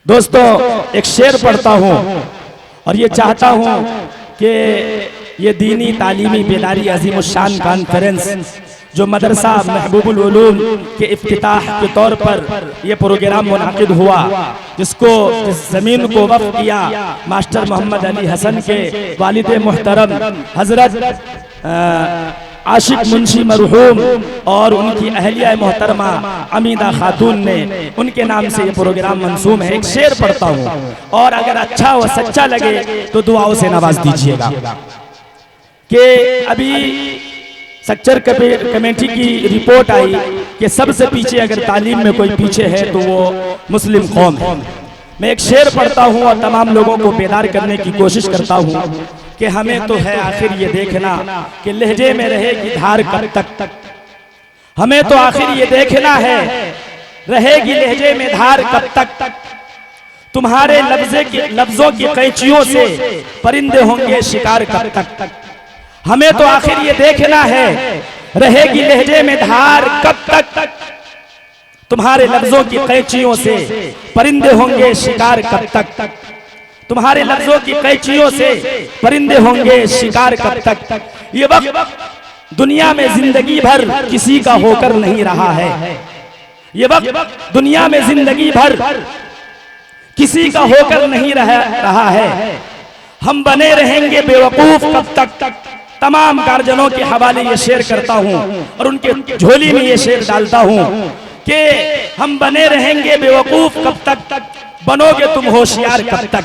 दोस्तों एक शेर पढ़ता हूँ और ये चाहता हूँ कि ये दीनी तालीमी बेदारी अजीमुशान कॉन्फ्रेंस जो मदरसा महबूबुल उलूम के इफ्तिताह के तौर पर ये प्रोग्राम मुनाकिद हुआ, जिसको इस ज़मीन को वक्फ किया मास्टर मोहम्मद अली हसन के वालिद मुहतरम हजरत आशिक मुंशी मरहूम और उनकी अहलिया मोहतरमा अमीदा खातून ने, उनके नाम से ये प्रोग्राम मंसूब है। एक शेर पढ़ता हूँ और अगर अच्छा व सच्चा लगे तो दुआओं से नवाज दीजिएगा। कि अभी सेक्टर कमेटी की रिपोर्ट आई कि सबसे पीछे अगर तालीम में कोई पीछे है तो वो मुस्लिम कौम है। मैं एक शेर पढ़ता हूँ और तमाम लोगों को बेदार करने की कोशिश करता हूँ कि हमें तो है आखिर ये देखना कि लहजे में रहेगी धार कब तक। हमें तो आखिर ये देखना है रहेगी लहजे में धार कब तक। तुम्हारे लफ्जों की कैंचियों से परिंदे होंगे शिकार कब तक। हमें तो आखिर ये देखना है रहेगी लहजे में धार कब तक। तुम्हारे लफ्जों की कैंचियों से परिंदे होंगे शिकार कब तक। तुम्हारे लफ्जों की कैंचियों से परिंदे होंगे शिकार कब तक। ये वक्त दुनिया में जिंदगी भर किसी का होकर नहीं रहा है। ये वक्त दुनिया में जिंदगी भर किसी का होकर नहीं रहा है। हम बने रहेंगे बेवकूफ कब तक। तमाम गार्जियनों के हवाले ये शेर करता हूँ और उनके झोली में ये शेर डालता हूँ कि हम बने रहेंगे बेवकूफ कब तक। बनोगे तुम होशियार कब तक।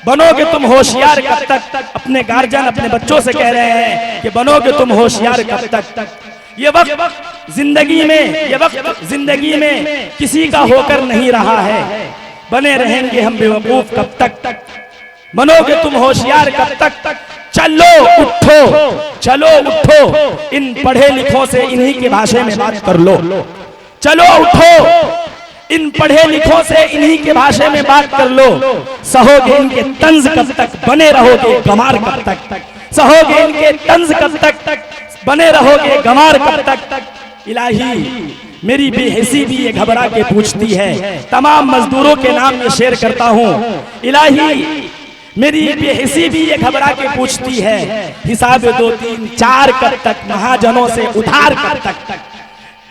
बनोगे तुम होशियार कब तक। अपने गार्जियन अपने बच्चों से कह रहे हैं कि बनोगे तुम होशियार कब तक। ये वक्त जिंदगी में किसी का होकर नहीं रहा है। बने रहेंगे हम बेवकूफ कब तक। बनोगे तुम होशियार कब तक। चलो उठो इन पढ़े लिखों से इन्हीं की भाषा में बात कर लो। चलो उठो इन पढ़े लिखों से इन्हीं के भाषा में बात कर लो। सहोगे इनके तंज कब तक, बने रहोगे गंवार कब तक। सहोगे इनके तंज कब तक, बने रहोगे गंवार कब तक। इलाही मेरी बेहिसी भी ये घबरा के पूछती है। तमाम मजदूरों के नाम में शेर करता हूँ। इलाही मेरी बेहिसी भी ये घबरा के पूछती है। हिसाब 2 3 4 कब तक, महाजनों से उधार कब तक।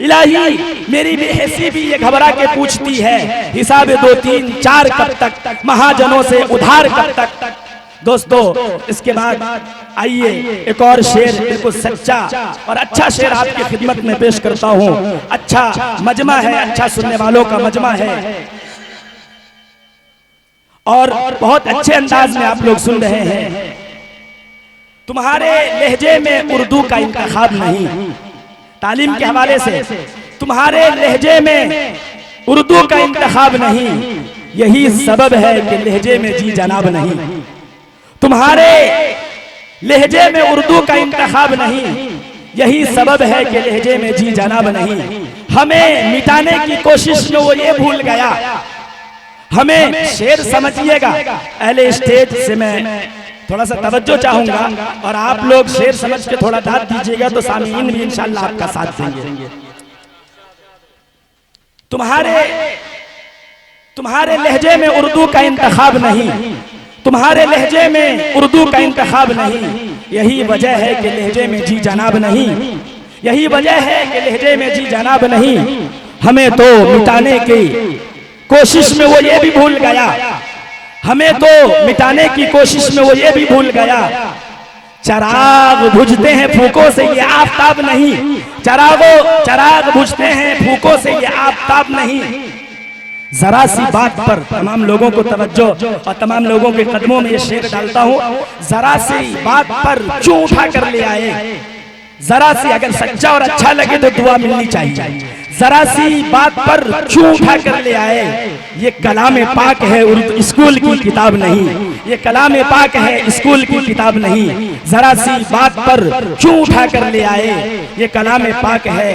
इलाही मेरी बेहिसी भी ये घबरा के पूछती है। हिसाब 2 3 4 कब तक, महाजनों से उधार कब तक। दोस्तों इसके बाद आइए एक और शेर बिल्कुल सच्चा और अच्छा शेर आपकी खिदमत में पेश करता हूँ। अच्छा मजमा है, अच्छा सुनने वालों का मजमा है और बहुत अच्छे अंदाज में आप लोग सुन रहे हैं। तुम्हारे लहजे में उर्दू का इंतखाब नहीं। तालीम के हवाले से तुम्हारे लहजे में उर्दू का इंतखाब नहीं। यही सबब है कि लहजे में जी जनाब नहीं। तुम्हारे लहजे में उर्दू का इंतखाब नहीं। यही सबब है कि लहजे में जी जनाब नहीं। हमें मिटाने की कोशिश में वो ये भूल गया। हमें शेर समझिएगा। अहले स्टेज से मैं थोड़ा सा तवज्जो चाहूंगा और आप लोग शेर समझ के थोड़ा दाद दीजिएगा तो सामीन भी इंशाल्लाह आपका साथ देंगे। तुम्हारे लहजे में उर्दू का इंतखाब नहीं। तुम्हारे लहजे में उर्दू का इंतखाब नहीं। यही वजह है कि लहजे में जी जनाब नहीं। यही वजह है कि लहजे में जी जनाब नहीं। हमें तो मिटाने की कोशिश में वो ये भी भूल गया। हमें तो मिटाने की कोशिश में वो ये भी भूल गया। चराग बुझते हैं फूकों से ये आफताब नहीं। चराग बुझते हैं फूकों से ये आफताब नहीं। जरा सी बात पर तमाम लोगों को तवज्जो और तमाम लोगों के कदमों में ये शेर डालता हूँ। जरा सी बात पर क्यों उठा कर ले आए। जरा सी अगर सच्चा और अच्छा लगे तो दुआ मिलनी चाहिए। जरा सी बात पर क्यों उठा कर ले आए। ये कलाम पाक है उर्दू स्कूल की किताब नहीं। ये कलाम पाक है स्कूल की किताब नहीं। जरा सी बात पर क्यों उठा कर ले आए। ये कलाम पाक है,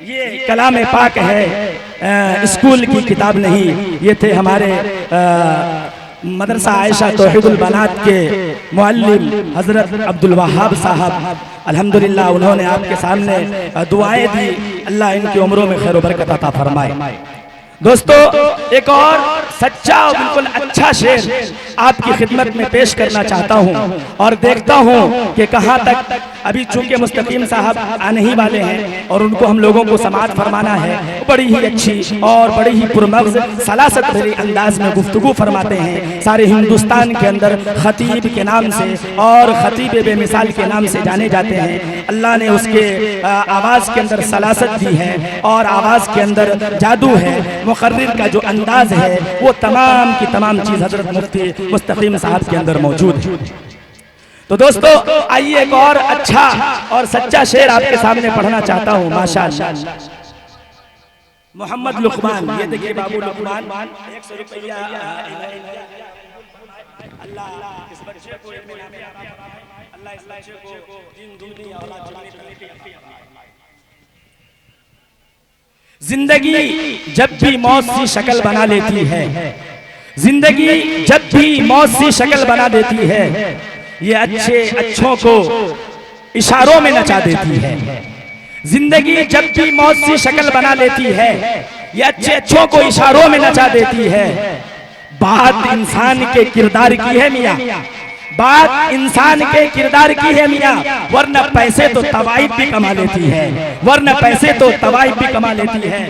ये कलाम पाक है स्कूल की किताब नहीं। ये थे हमारे मदरसा आयशा तौहीदुल बनात के मुअल्लिम हजरत अब्दुल वहाब साहब। अल्हम्दुलिल्लाह उन्होंने आपके सामने दुआएं दी। अल्लाह इनकी उम्रों में खैर व बरकत अता फरमाए। दोस्तों एक और सच्चा और बिल्कुल अच्छा शेर आपकी खिदमत में पेश करना चाहता हूँ और देखता हूँ कि कहाँ तक। अभी चूंकि मुस्तकीम साहब आने ही वाले हैं और उनको हम लोगों को समाअत फरमाना है। बड़ी ही अच्छी और बड़ी ही पुरमग़्ज़ सलासत भरे अंदाज में गुफ्तगू फरमाते हैं। सारे हिंदुस्तान के अंदर खतीब के नाम से और खतीब बेमिसाल के नाम से जाने जाते हैं। अल्लाह ने उसके आवाज़ के अंदर सलासत दी है और आवाज़ के अंदर जादू है। मुक़र्रिर का जो अंदाज़ है वो तमाम की तमाम चीज़ हज़रत मुफ्ती मुस्तकीम साहब के अंदर मौजूद है। तो दोस्तों आइए एक और अच्छा और सच्चा शेर आपके सामने पढ़ना चाहता हूँ। माशाअल्लाह मोहम्मद लुकमान, ये देखिए बाबू लुकमान 100 रुपया। अल्लाह इस बच्चे को अल्लाह इस बच्चे को दिन दुनिया औलाद करने की। जिंदगी जब भी मौत सी शक्ल बना लेती है, जिंदगी जब भी मौत सी शक्ल बना देती है, ये अच्छों को इशारों में नचा देती है। जिंदगी जब भी मौत सी शक्ल बना लेती है, ये अच्छों को इशारों में नचा देती है। बात इंसान के किरदार की है मियाँ, बात इंसान के किरदार की है मियाँ, वरना पैसे तो तवाइफ भी कमा लेती है, वरना पैसे तो तवाइफ भी कमा लेती है।